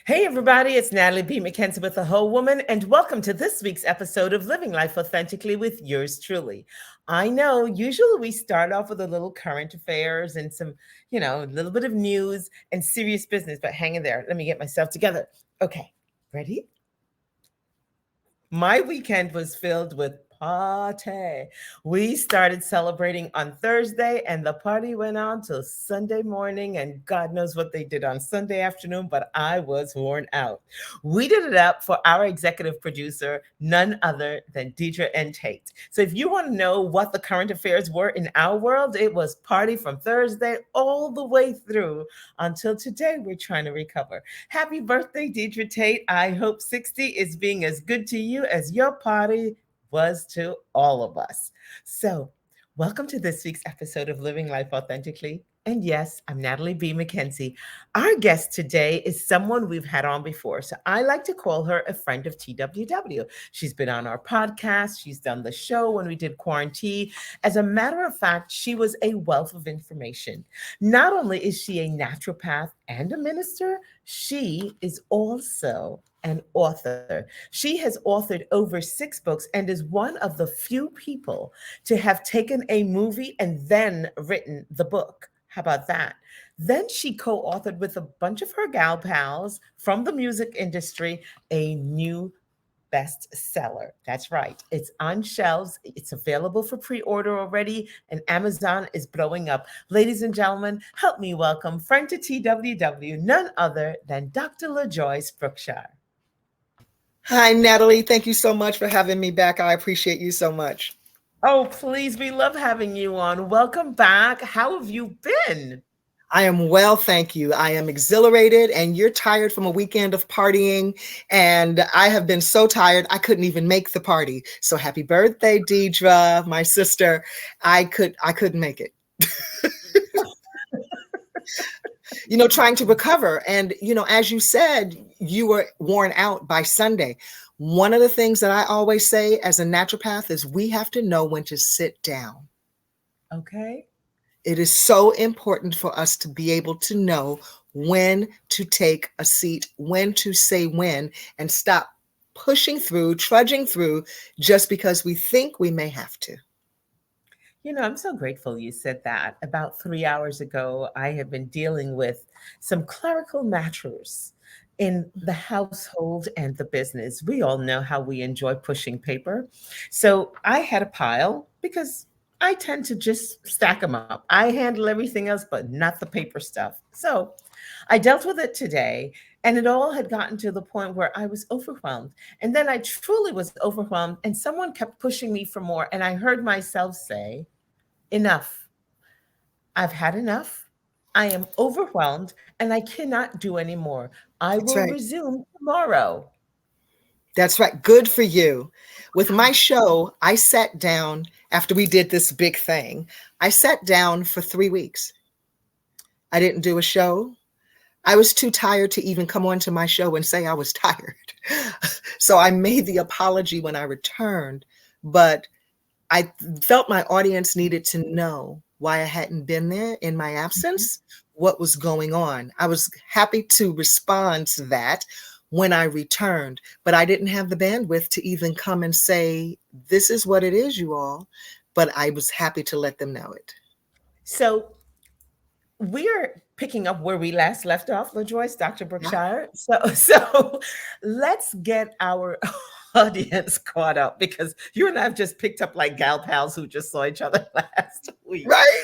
Hey, everybody, it's Natalie B. McKenzie with The Whole Woman, and welcome to this week's episode of Living Life Authentically with yours truly. I know usually we start off with a little current affairs and some, a little bit of news and serious business, but hang in there. Let me get myself together. Okay, ready? My weekend was filled with party. We started celebrating on Thursday, and the party went on till Sunday morning, and God knows what they did on Sunday afternoon, but I was worn out. We did it up for our executive producer, none other than Deidre and Tate. So if you want to know what the current affairs were in our world, it was party from Thursday all the way through until today. We're trying to recover. Happy birthday, Deidre Tate. I hope 60 is being as good to you as your party was to all of us. So, welcome to this week's episode of Living Life Authentically. And yes, I'm Natalie B. McKenzie. Our guest today is someone we've had on before. So I like to call her a friend of TWW. She's been on our podcast. She's done the show when we did Quarantine. As a matter of fact, she was a wealth of information. Not only is she a naturopath and a minister, she is also an author. She has authored over 6 books and is one of the few people to have taken a movie and then written the book. How about that? Then she co-authored with a bunch of her gal pals from the music industry a new bestseller. That's right. It's on shelves. It's available for pre-order already, and Amazon is blowing up. Ladies and gentlemen, help me welcome friend to TWW, none other than Dr. LaJoyce Brookshire. Hi, Natalie. Thank you so much for having me back. I appreciate you so much. Oh, please. We love having you on. Welcome back. How have you been? I am well, thank you. I am exhilarated, and you're tired from a weekend of partying, and I have been so tired I couldn't even make the party. So happy birthday, Deidre, my sister. I couldn't make it. Trying to recover. And, as you said, you were worn out by Sunday. One of the things that I always say as a naturopath is we have to know when to sit down. Okay. It is so important for us to be able to know when to take a seat, when to say when, and stop pushing through, trudging through, just because we think we may have to. I'm so grateful you said that. About 3 hours ago, I have been dealing with some clerical matters in the household and the business. We all know how we enjoy pushing paper. So I had a pile because I tend to just stack them up. I handle everything else, but not the paper stuff. So I dealt with it today, and it all had gotten to the point where I was overwhelmed. And then I truly was overwhelmed, and someone kept pushing me for more. And I heard myself say, enough. I've had enough. I am overwhelmed and I cannot do any more. I That's will right. resume tomorrow. That's right. Good for you. With my show, I sat down after we did this big thing. I sat down for 3 weeks. I didn't do a show. I was too tired to even come onto my show and say I was tired. So I made the apology when I returned, but I felt my audience needed to know why I hadn't been there in my absence, what was going on. I was happy to respond to that when I returned, but I didn't have the bandwidth to even come and say, this is what it is, you all. But I was happy to let them know it. So we're picking up where we last left off, LaJoyce, Dr. Yeah. Brookshire. So let's get our audience caught up, because you and I have just picked up like gal pals who just saw each other last week. Right.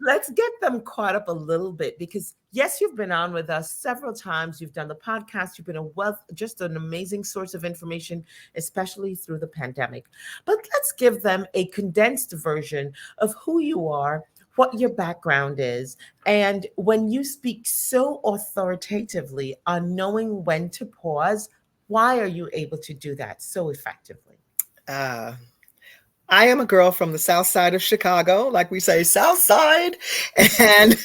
Let's get them caught up a little bit, because yes, you've been on with us several times. You've done the podcast. You've been a wealth, just an amazing source of information, especially through the pandemic. But let's give them a condensed version of who you are, what your background is, and when you speak so authoritatively on knowing when to pause, why are you able to do that so effectively? I am a girl from the South Side of Chicago, like we say, South Side. And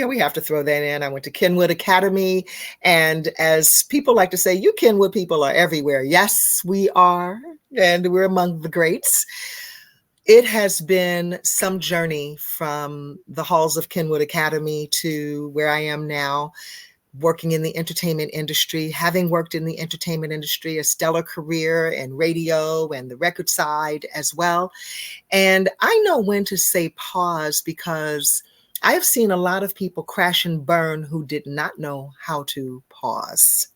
we have to throw that in. I went to Kenwood Academy. And as people like to say, you Kenwood people are everywhere. Yes, we are. And we're among the greats. It has been some journey from the halls of Kenwood Academy to where I am now. working in the entertainment industry, having worked in the entertainment industry, a stellar career in radio and the record side as well. And I know when to say pause, because I have seen a lot of people crash and burn who did not know how to pause.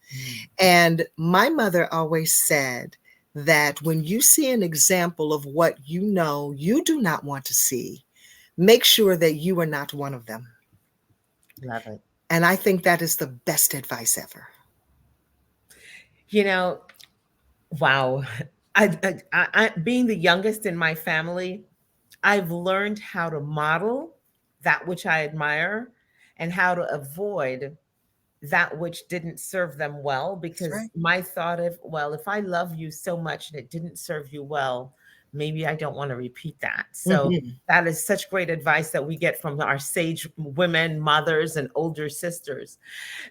And my mother always said that when you see an example of what you know you do not want to see, make sure that you are not one of them. Love it. And I think that is the best advice ever. You know, wow. Being the youngest in my family, I've learned how to model that which I admire and how to avoid that which didn't serve them well, That's because right. my thought of, well, if I love you so much and it didn't serve you well, maybe I don't want to repeat that. So Mhm. that is such great advice that we get from our sage women, mothers, and older sisters.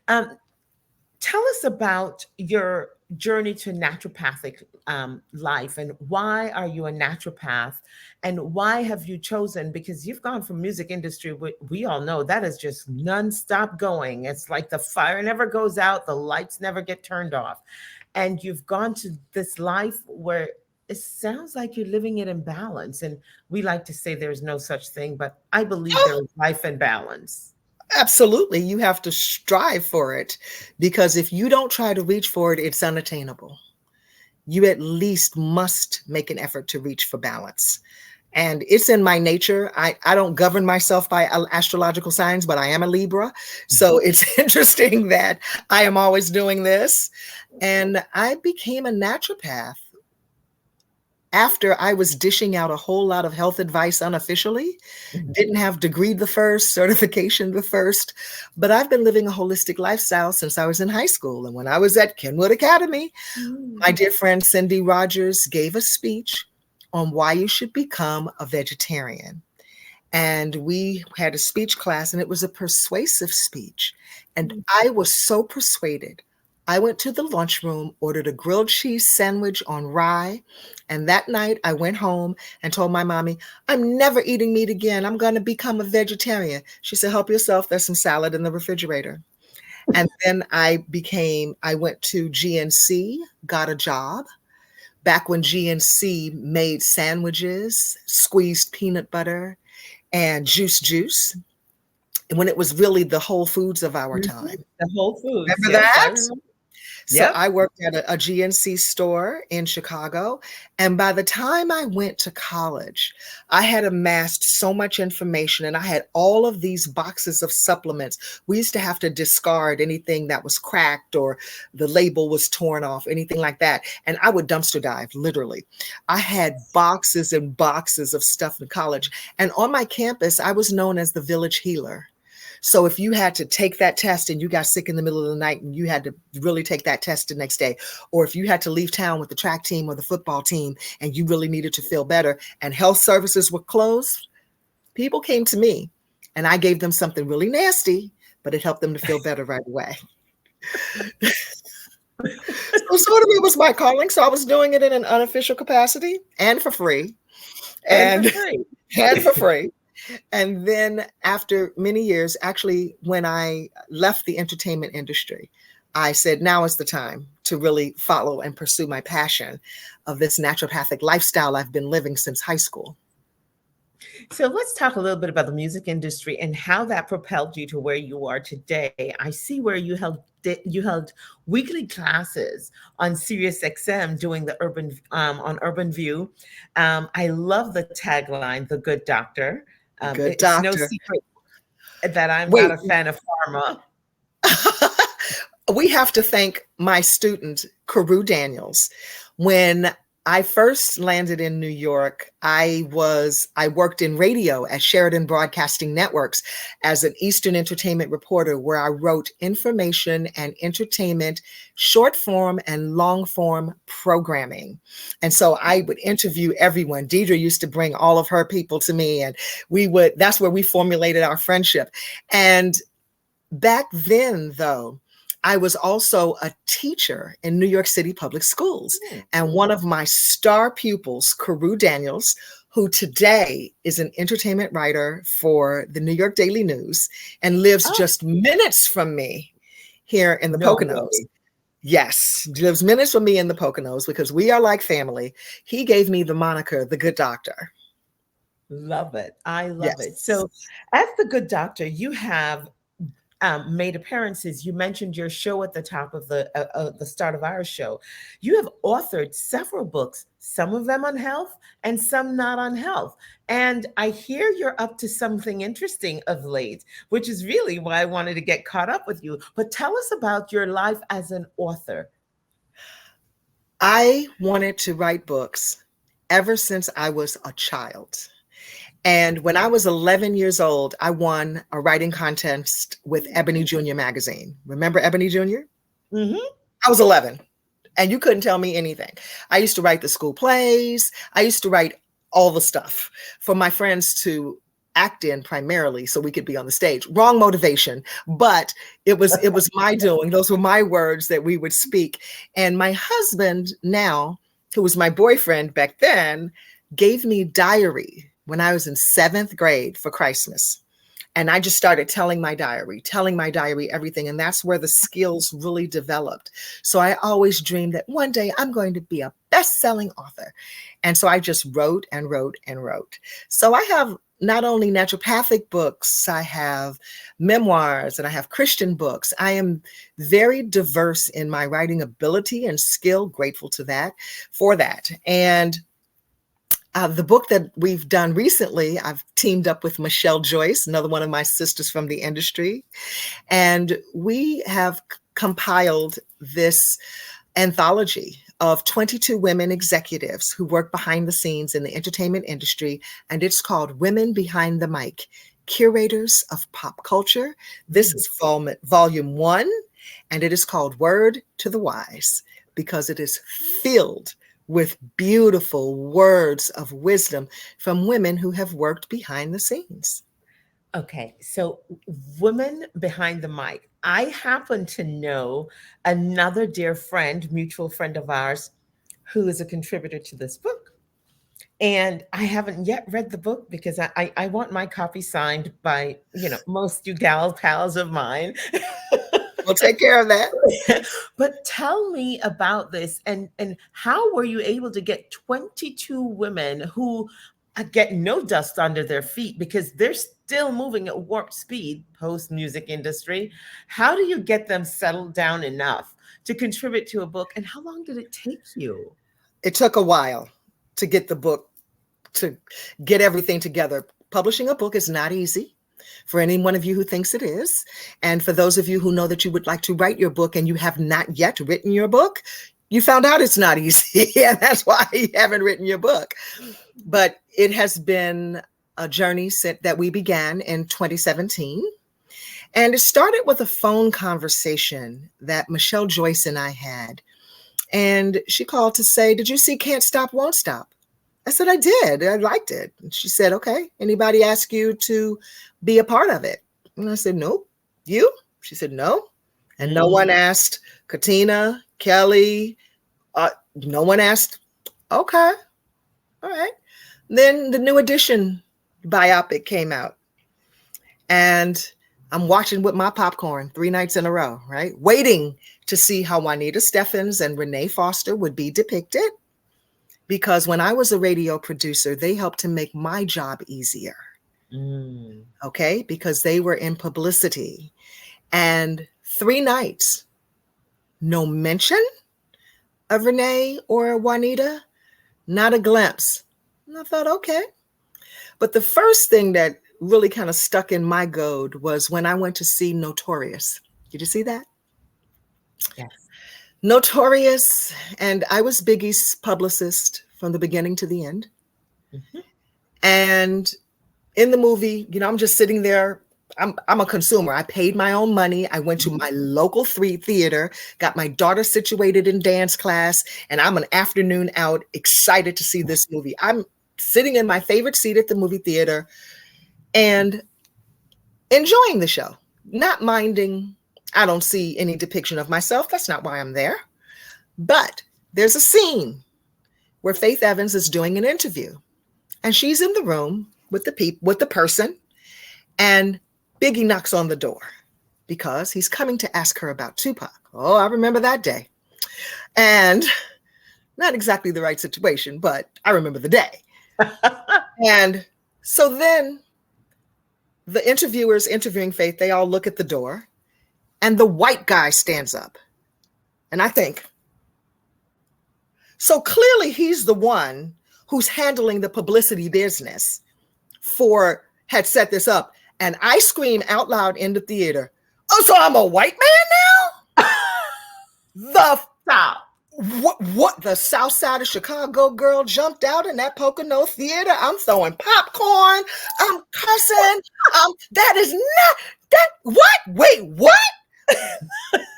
Um, Tell us about your journey to naturopathic life, and why are you a naturopath, and why have you chosen, because you've gone from music industry, we all know that is just nonstop going. It's like the fire never goes out, the lights never get turned off, and you've gone to this life where it sounds like you're living it in balance. And we like to say there's no such thing, but I believe there is life in balance. Absolutely. You have to strive for it, because if you don't try to reach for it, it's unattainable. You at least must make an effort to reach for balance. And it's in my nature. I don't govern myself by astrological signs, but I am a Libra. So it's interesting that I am always doing this. And I became a naturopath after I was dishing out a whole lot of health advice unofficially. Didn't have degree the first, certification the first, but I've been living a holistic lifestyle since I was in high school. And when I was at Kenwood Academy, my dear friend Cindy Rogers gave a speech on why you should become a vegetarian. And we had a speech class, and it was a persuasive speech. And I was so persuaded. I went to the lunchroom, ordered a grilled cheese sandwich on rye. And that night I went home and told my mommy, I'm never eating meat again. I'm going to become a vegetarian. She said, help yourself. There's some salad in the refrigerator. And then I went to GNC, got a job. Back when GNC made sandwiches, squeezed peanut butter, and juice, when it was really the Whole Foods of our time. The Whole Foods. Remember Yes, I that? remember. So Yep. I worked at a GNC store in Chicago. And by the time I went to college, I had amassed so much information, and I had all of these boxes of supplements. We used to have to discard anything that was cracked or the label was torn off, anything like that. And I would dumpster dive, literally. I had boxes and boxes of stuff in college. And on my campus, I was known as the village healer. So if you had to take that test and you got sick in the middle of the night and you had to really take that test the next day, or if you had to leave town with the track team or the football team and you really needed to feel better and health services were closed, people came to me and I gave them something really nasty, but it helped them to feel better right away. So sort of it was my calling. So I was doing it in an unofficial capacity and for free. And for free. And for free. And then after many years, actually, when I left the entertainment industry, I said, now is the time to really follow and pursue my passion of this naturopathic lifestyle I've been living since high school. So let's talk a little bit about the music industry and how that propelled you to where you are today. I see where you held weekly classes on Sirius XM doing the on Urban View. I love the tagline, "The Good Doctor." Good It's doctor. no secret that I'm Wait. not a fan of pharma. We have to thank my student, Carew Daniels. When I first landed in New York, I worked in radio at Sheridan Broadcasting Networks as an Eastern entertainment reporter, where I wrote information and entertainment, short form and long form programming. And so I would interview everyone. Deidre used to bring all of her people to me, and that's where we formulated our friendship. And back then, though, I was also a teacher in New York City public schools. And one of my star pupils, Carew Daniels, who today is an entertainment writer for the New York Daily News and lives just minutes from me here in the No Poconos. way. Yes, he lives minutes from me in the Poconos because we are like family. He gave me the moniker, the Good Doctor. Love it. I love it. Yes. So, as the good doctor, you have made appearances. You mentioned your show at the top of the start of our show. You have authored several books, some of them on health and some not on health. And I hear you're up to something interesting of late, which is really why I wanted to get caught up with you. But tell us about your life as an author. I wanted to write books ever since I was a child. And when I was 11 years old, I won a writing contest with Ebony Junior magazine. Remember Ebony Junior? Mm-hmm. I was 11 and you couldn't tell me anything. I used to write the school plays. I used to write all the stuff for my friends to act in primarily so we could be on the stage. Wrong motivation, but it was my doing. Those were my words that we would speak. And my husband now, who was my boyfriend back then, gave me diary when I was in 7th grade for Christmas. And I just started telling my diary everything. And that's where the skills really developed. So I always dreamed that one day I'm going to be a best-selling author. And so I just wrote and wrote and wrote. So I have not only naturopathic books, I have memoirs, and I have Christian books. I am very diverse in my writing ability and skill, grateful to that, for that. And the book that we've done recently, I've teamed up with Michelle Joyce, another one of my sisters from the industry. And we have compiled this anthology of 22 women executives who work behind the scenes in the entertainment industry. And it's called Women Behind the Mic, Curators of Pop Culture. This is volume 1, and it is called Word to the Wise because it is filled with beautiful words of wisdom from women who have worked behind the scenes. Okay, so Women Behind the Mic. I happen to know another dear friend, mutual friend of ours, who is a contributor to this book. And I haven't yet read the book because I want my copy signed by, most you gal pals of mine. We'll take care of that. But tell me about this and how were you able to get 22 women who get no dust under their feet because they're still moving at warp speed post music industry? How do you get them settled down enough to contribute to a book? And how long did it take you? It took a while to get the book, to get everything together. Publishing a book is not easy. For any one of you who thinks it is, and for those of you who know that you would like to write your book and you have not yet written your book, you found out it's not easy, and that's why you haven't written your book. But it has been a journey that we began in 2017, and it started with a phone conversation that Michelle Joyce and I had, and she called to say, "Did you see Can't Stop, Won't Stop?" I said, "I did. I liked it." And she said, "Okay, anybody ask you to be a part of it?" And I said, "Nope." "You?" She said, "No." And no one asked Katina, Kelly. No one asked. Okay. All right. Then the New Edition biopic came out. And I'm watching with my popcorn 3 nights in a row, right? Waiting to see how Juanita Steffens and Renee Foster would be depicted. Because when I was a radio producer, they helped to make my job easier. Okay, because they were in publicity. And 3 nights, no mention of Renee or Juanita, not a glimpse. And I thought, okay. But the first thing that really kind of stuck in my goad was when I went to see Notorious. Did you see that? Yes. Notorious, and I was Biggie's publicist from the beginning to the end. Mm-hmm. And in the movie, I'm just sitting there. I'm a consumer. I paid my own money. I went to my local theater, got my daughter situated in dance class, and I'm an afternoon out, excited to see this movie. I'm sitting in my favorite seat at the movie theater and enjoying the show, not minding. I don't see any depiction of myself. That's not why I'm there. But there's a scene where Faith Evans is doing an interview, and she's in the room with the person, and Biggie knocks on the door. because he's coming to ask her about Tupac. Oh, I remember that day. And not exactly the right situation, but I remember the day. And so then the interviewers interviewing Faith, they all look at the door, and the white guy stands up. And I think, so clearly he's the one who's handling the publicity business had set this up. And I scream out loud in the theater, oh, so I'm a white man now? The Stop. What the South Side of Chicago girl jumped out in that Pocono theater. I'm throwing popcorn. I'm cussing. That is not that. What? Wait, what?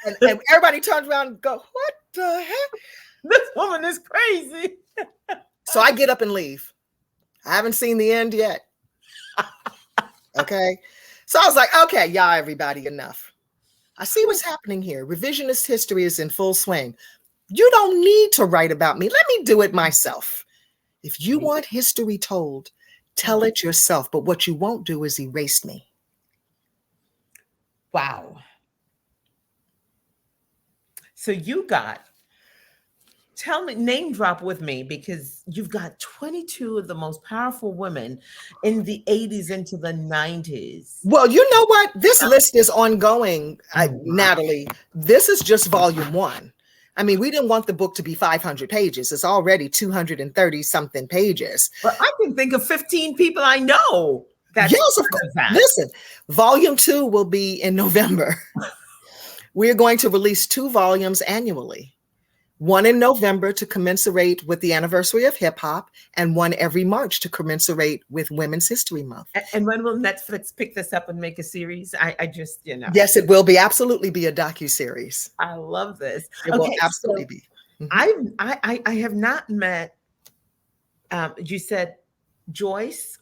and everybody turns around and go, what the heck? This woman is crazy. So I get up and leave. I haven't seen the end yet. Okay. So I was like, okay, y'all, everybody, enough. I see what's happening here. Revisionist history is in full swing. You don't need to write about me. Let me do it myself. If you want history told, tell it yourself. But what you won't do is erase me. Wow. So tell me, name drop with me, because you've got 22 of the most powerful women in the 80s into the 90s. Well, you know what? This list is ongoing, Natalie. This is just volume 1. I mean, we didn't want the book to be 500 pages. It's already 230 something pages. But I can think of 15 people I know. Yes, of course. Listen, volume 2 will be in November. We're going to release 2 volumes annually. One in November to commensurate with the anniversary of hip hop, and one every March to commensurate with Women's History Month. And when will Netflix pick this up and make a series? I just, Yes, it will absolutely be a docu-series. I love this. It will absolutely be. Mm-hmm. I have not met, you said Joyce,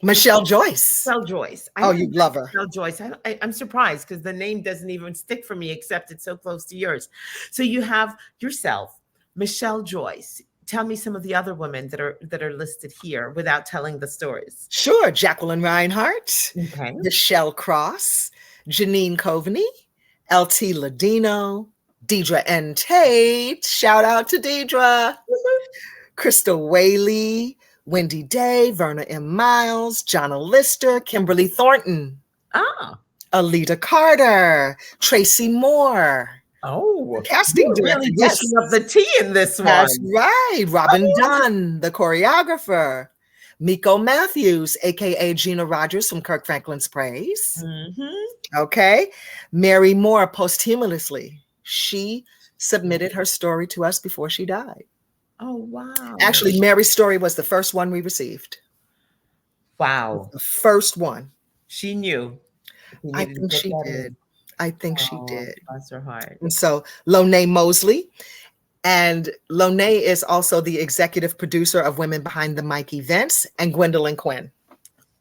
Michelle Joyce. Michelle Joyce. You love her. Michelle Joyce. I'm surprised because the name doesn't even stick for me, except it's so close to yours. So you have yourself, Michelle Joyce. Tell me some of the other women that are listed here without telling the stories. Sure. Jacqueline Reinhardt, okay. Michelle Cross, Janine Coveney, LT Ladino, Deidre N. Tate. Shout out to Deidre. Crystal Whaley, Wendy Day, Verna M. Miles, Jonna Lister, Kimberly Thornton, Alita Carter, Tracy Moore. Oh, casting director. Really pushing up the T in this one. That's right. Robin Dunn, the choreographer. Miko Matthews, aka Gina Rogers from Kirk Franklin's Praise. Mm-hmm. Okay. Mary Moore, posthumously. She submitted her story to us before she died. Oh, wow. Actually, Mary's story was the first one we received. Wow. The first one. She knew. I think she did. I think she did. Bless her heart. And so Lonay Mosley. And Lonay is also the executive producer of Women Behind the Mic events, and Gwendolyn Quinn.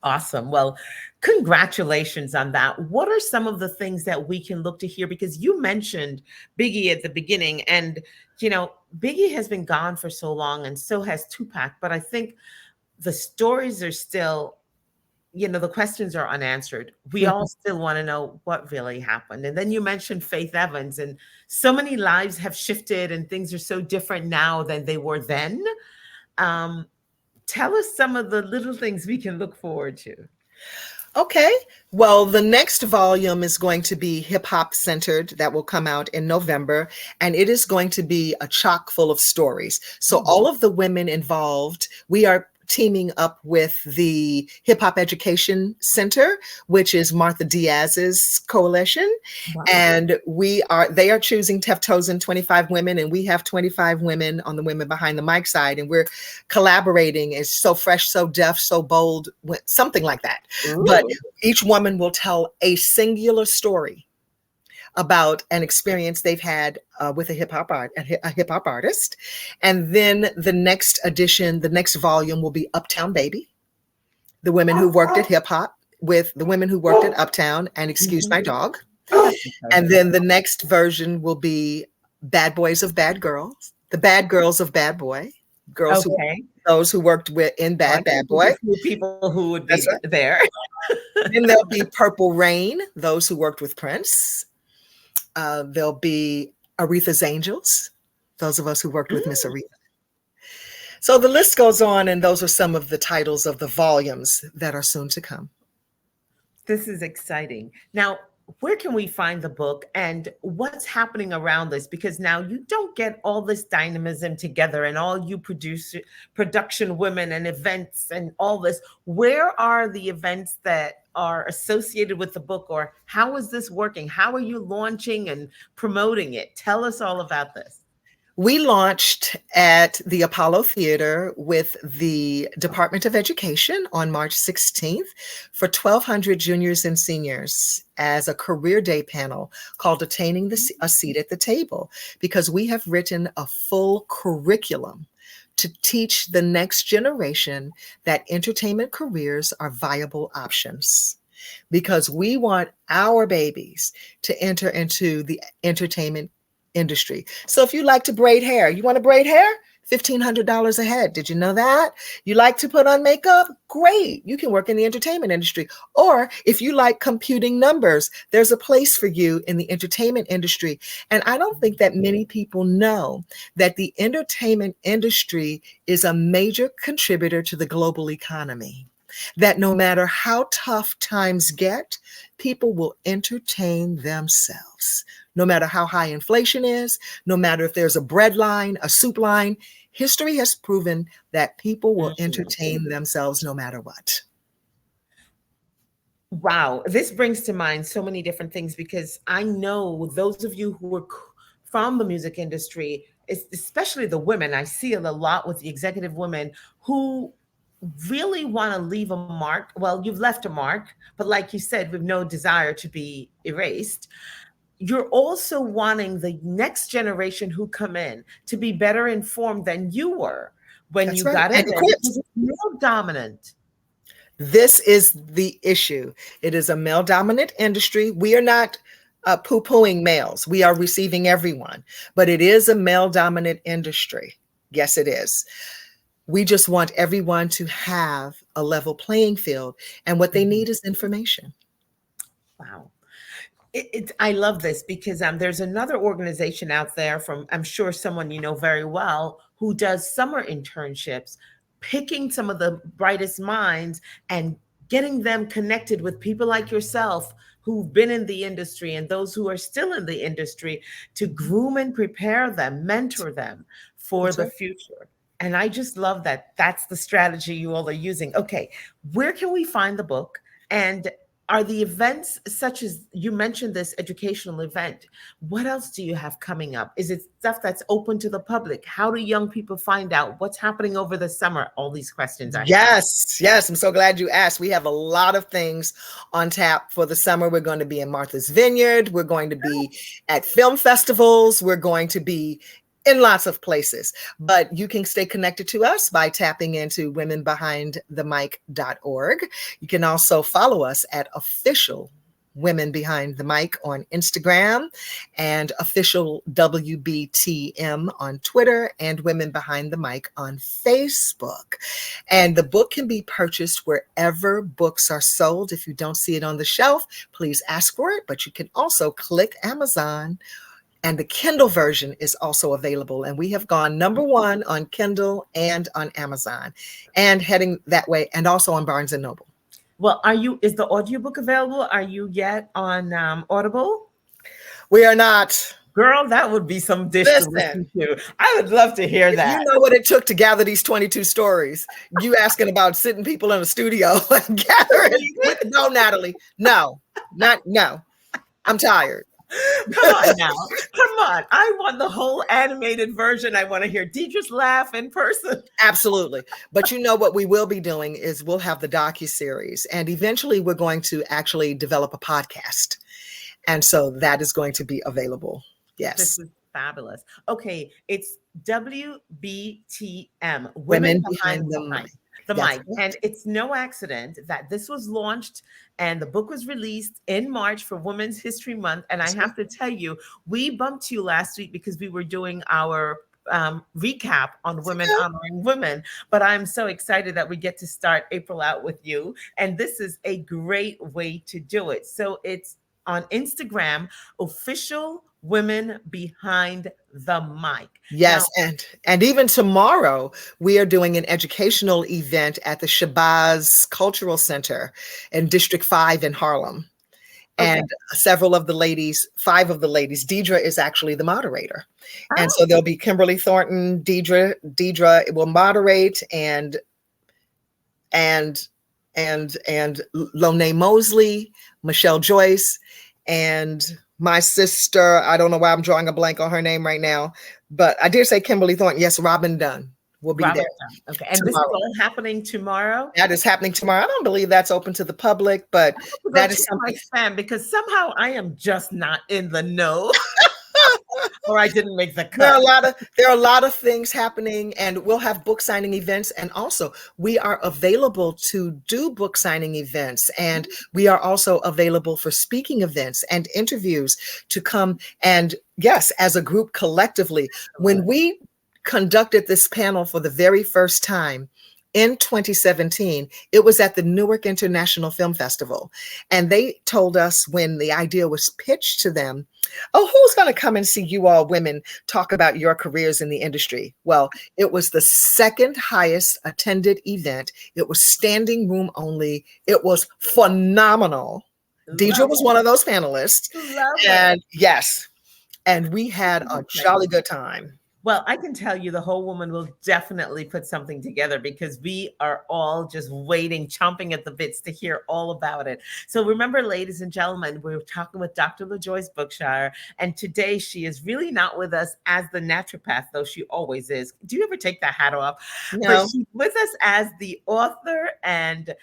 Awesome. Well, congratulations on that. What are some of the things that we can look to hear? Because you mentioned Biggie at the beginning, and, you know, Biggie has been gone for so long, and so has Tupac. But I think the stories are still, you know, the questions are unanswered. We all still want to know what really happened. And then you mentioned Faith Evans, and so many lives have shifted and things are so different now than they were then. Tell us some of the little things we can look forward to. Okay. Well, the next volume is going to be hip hop centered. That will come out in November. And it is going to be a chock full of stories. So all of the women involved, we are teaming up with the Hip Hop Education Center, which is Martha Diaz's coalition. Wow. And they are choosing Teftozen 25 women, and we have 25 women on the Women Behind the Mic side. And we're collaborating. It's so fresh, so deaf, so bold, something like that. Ooh. But each woman will tell a singular story about an experience they've had with a hip hop artist. And then the next edition, the next volume will be Uptown Baby, the women who worked at hip hop with the women who worked at Uptown, and Excuse My Dog. And then the next version will be Bad Boys of Bad Girls, the Bad Girls of Bad Boy. girls who Okay. those who worked with in Oh, I Bad can Bad think Boy. of a few people who would be That's right. there. Then there'll be Purple Rain, those who worked with Prince. There'll be Aretha's Angels, those of us who worked with Miss Mm, Aretha. So the list goes on, and those are some of the titles of the volumes that are soon to come. this is exciting. Now, where can we find the book and what's happening around this? Because now you don't get all this dynamism together and all you production women and events and all this. Where are the events that are associated with the book, or how is this working? How are you launching and promoting it? Tell us all about this. We launched at the Apollo Theater with the Department of Education on March 16th for 1,200 juniors and seniors as a career day panel called Attaining a Seat at the Table, because we have written a full curriculum to teach the next generation that entertainment careers are viable options, because we want our babies to enter into the entertainment industry. So if you like to braid hair, you want to braid hair? $1,500 a head. Did you know that? You like to put on makeup? Great. You can work in the entertainment industry. Or if you like computing numbers, there's a place for you in the entertainment industry. And I don't think that many people know that the entertainment industry is a major contributor to the global economy. That no matter how tough times get, people will entertain themselves. No matter how high inflation is, no matter if there's a bread line, a soup line, history has proven that people will Mhm. entertain themselves no matter what. Wow, this brings to mind so many different things because I know those of you who are from the music industry, especially the women, I see it a lot with the executive women who really want to leave a mark. Well, you've left a mark, but like you said, with no desire to be erased. You're also wanting the next generation who come in to be better informed than you were when That's you right. got in And there equipped. because it's male dominant. This is the issue. It is a male dominant industry. We are not poo pooing males, we are receiving everyone, but it is a male dominant industry. Yes, it is. We just want everyone to have a level playing field, and what they Mhm. need is information. Wow. I love this because there's another organization out there from, I'm sure someone you know very well, who does summer internships, picking some of the brightest minds and getting them connected with people like yourself who've been in the industry and those who are still in the industry to groom and prepare them, mentor them for That's the right. future. And I just love that that's the strategy you all are using. Okay, where can we find the book? And are the events such as you mentioned this educational event? What else do you have coming up? Is it stuff that's open to the public? How do young people find out what's happening over the summer? All these questions I have. Yes, yes. I'm so glad you asked. We have a lot of things on tap for the summer. We're going to be in Martha's Vineyard. We're going to be at film festivals. We're going to be in lots of places. But you can stay connected to us by tapping into womenbehindthemic.org. You can also follow us at official Women Behind the Mic on Instagram, and official WBTM on Twitter, and Women Behind the Mic on Facebook. And the book can be purchased wherever books are sold. If you don't see it on the shelf, please ask for it, but you can also click Amazon, and the Kindle version is also available. And we have gone #1 on Kindle and on Amazon, and heading that way, and also on Barnes and Noble. Well, is the audiobook available? Are you yet on Audible? We are not. Girl, that would be some dish to Listen, listen to. I would love to hear if that. you know what it took to gather these 22 stories, you asking about sitting people in a studio and gathering. No, Natalie, no, no. I'm tired. Come on now. Come on. I want the whole animated version. I want to hear Deidre's laugh in person. Absolutely. But you know what we will be doing is we'll have the docu-series, and eventually we're going to actually develop a podcast. And so that is going to be available. This Yes. is fabulous. Okay, it's WBTM, Women Women Behind Behind the the Mic. Mic. The That's mic. And it. it's no accident that this was launched and the book was released in March for Women's History Month. And I That's right. have to tell you, we bumped you last week because we were doing our recap on women honoring women. But I'm so excited that we get to start April out with you. And this is a great way to do it. So it's on Instagram, official women behind the mic. Now, Yes, and even tomorrow we are doing an educational event at the Shabazz Cultural Center in District 5 in Harlem. okay. And several of the ladies, 5 of the ladies, Deidre is actually the moderator. And Oh, so there'll be Kimberly Thornton, Deidre will moderate, and Lone Mosley, Michelle Joyce, and my sister, I don't know why I'm drawing a blank on her name right now, but I did say Kimberly Thornton. Yes, Robin Dunn will be Robert there Dunn. Okay. And this is tomorrow. all happening tomorrow? That is happening tomorrow. I don't believe that's open to the public, but I have to go that is check my something. spam because somehow I am just not in the know. Or I didn't make the There are cut. a lot of things happening, and we'll have book signing events, and also we are available to do book signing events, and we are also available for speaking events and interviews to come. And yes, as a group collectively, when we conducted this panel for the very first time in 2017, it was at the Newark International Film Festival. And they told us when the idea was pitched to them, oh, who's going to come and see you all women talk about your careers in the industry? Well, it was the second highest attended event. It was standing room only. It was phenomenal. Deidre was one of those panelists. Love it. And yes, and we had a jolly good time. Well, I can tell you the whole woman will definitely put something together because we are all just waiting, chomping at the bits to hear all about it. So remember, ladies and gentlemen, we're talking with Dr. LaJoyce Brookshire, and today she is really not with us as the naturopath, though she always is. Do you ever take that hat off? No. But she's with us as the author and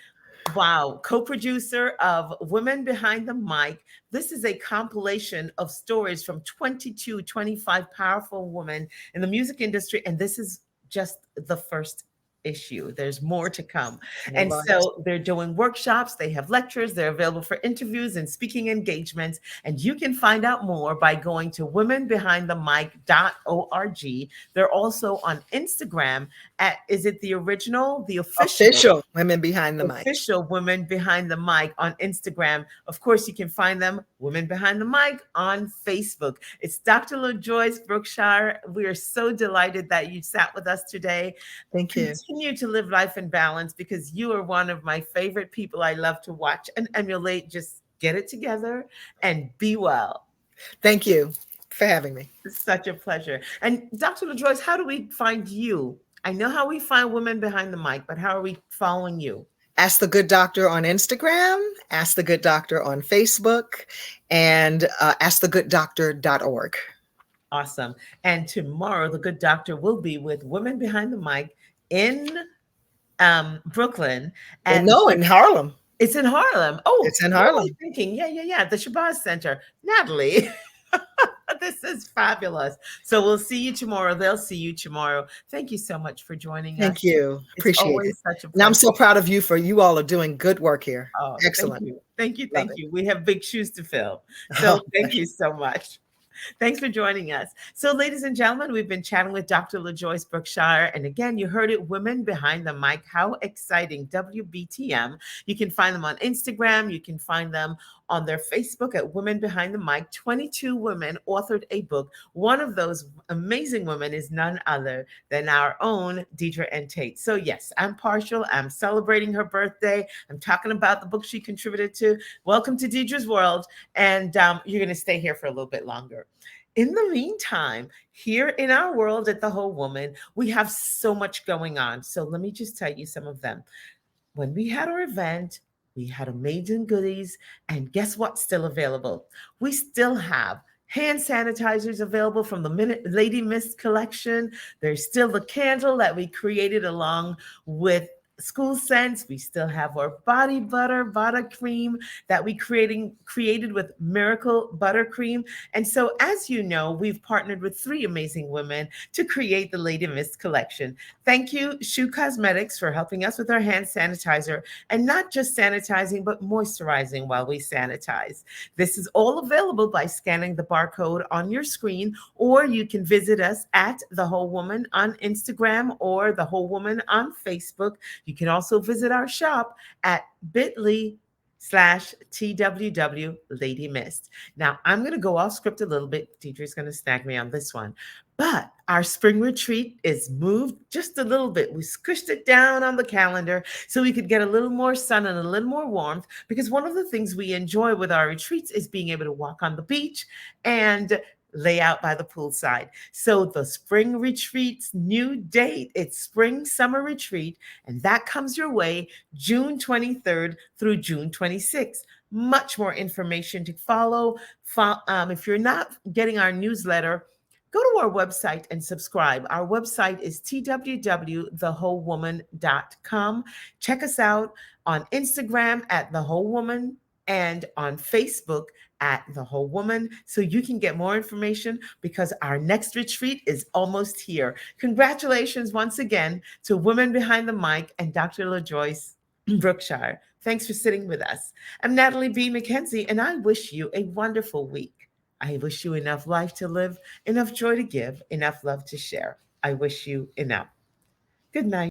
co-producer of Women Behind the Mic. This is a compilation of stories from 25 powerful women in the music industry. And this is just the first issue. There's more to come. And so they're doing workshops, they have lectures, they're available for interviews and speaking engagements. And you can find out more by going to womenbehindthemic.org. They're also on Instagram at, is it the original, the official Women Behind the Mic? Official Women Behind the Mic on Instagram. Of course, you can find them, Women Behind the Mic, on Facebook. It's Dr. LaJoyce Brookshire. We are so delighted that you sat with us today. Thank you. Continue to live life in balance because you are one of my favorite people I love to watch and emulate. Just get it together and be well. Thank you for having me. It's such a pleasure. And Dr. LaJoyce, how do we find you? I know how we find Women Behind the Mic, but how are we following you? Ask the Good Doctor on Instagram, Ask the Good Doctor on Facebook, and askthegooddoctor.org. Awesome. And tomorrow, the Good Doctor will be with Women Behind the Mic in Brooklyn. And no, in Harlem. It's in Harlem. Oh, it's in Harlem. Thinking, yeah. The Shabazz Center. Natalie. This is fabulous. So we'll see you tomorrow. They'll see you tomorrow. Thank you so much for joining us. Thank you. Appreciate it. Such a pleasure. And I'm so proud of you for you all are doing good work here. Oh, excellent. Thank you. We have big shoes to fill. So thank you so much. Thanks for joining us. So, ladies and gentlemen, we've been chatting with Dr. LaJoyce Brookshire. And again, you heard it, Women Behind the Mic. How exciting. WBTM. You can find them on Instagram. You can find them on their Facebook at Women Behind the Mic. 22 women authored a book. One of those amazing women is none other than our own Deidre N. Tate. So yes, I'm partial. I'm celebrating her birthday. I'm talking about the book she contributed to. Welcome to Deidre's World. And you're going to stay here for a little bit longer. In the meantime, here in our world at The Whole Woman, we have so much going on. So let me just tell you some of them. When we had our event, we had amazing goodies, and guess what's still available? We still have hand sanitizers available from the Lady Mist collection. There's still the candle that we created along with school scents. We still have our body butter, buttercream that we created with Miracle Buttercream. And so, as you know, we've partnered with three amazing women to create the Lady Mist collection. Thank you, Shoe Cosmetics, for helping us with our hand sanitizer and not just sanitizing, but moisturizing while we sanitize. This is all available by scanning the barcode on your screen, or you can visit us at The Whole Woman on Instagram or The Whole Woman on Facebook. You can also visit our shop at bit.ly/TWW Lady Mist. Now, I'm going to go off script a little bit. Deidre's going to snag me on this one. But our spring retreat is moved just a little bit. We squished it down on the calendar so we could get a little more sun and a little more warmth, because one of the things we enjoy with our retreats is being able to walk on the beach and lay out by the poolside. So the spring retreat's new date, it's spring summer retreat, and that comes your way June 23rd through June 26th. Much more information to follow. If you're not getting our newsletter, go to our website and subscribe. Our website is twww.thewholewoman.com. Check us out on Instagram at The Whole Woman and on Facebook at The Whole Woman, so you can get more information, because our next retreat is almost here. Congratulations once again to Women Behind the Mic and Dr. LaJoyce Brookshire. Thanks for sitting with us. I'm Natalie B. McKenzie, and I wish you a wonderful week. I wish you enough life to live, enough joy to give, enough love to share. I wish you enough. Good night.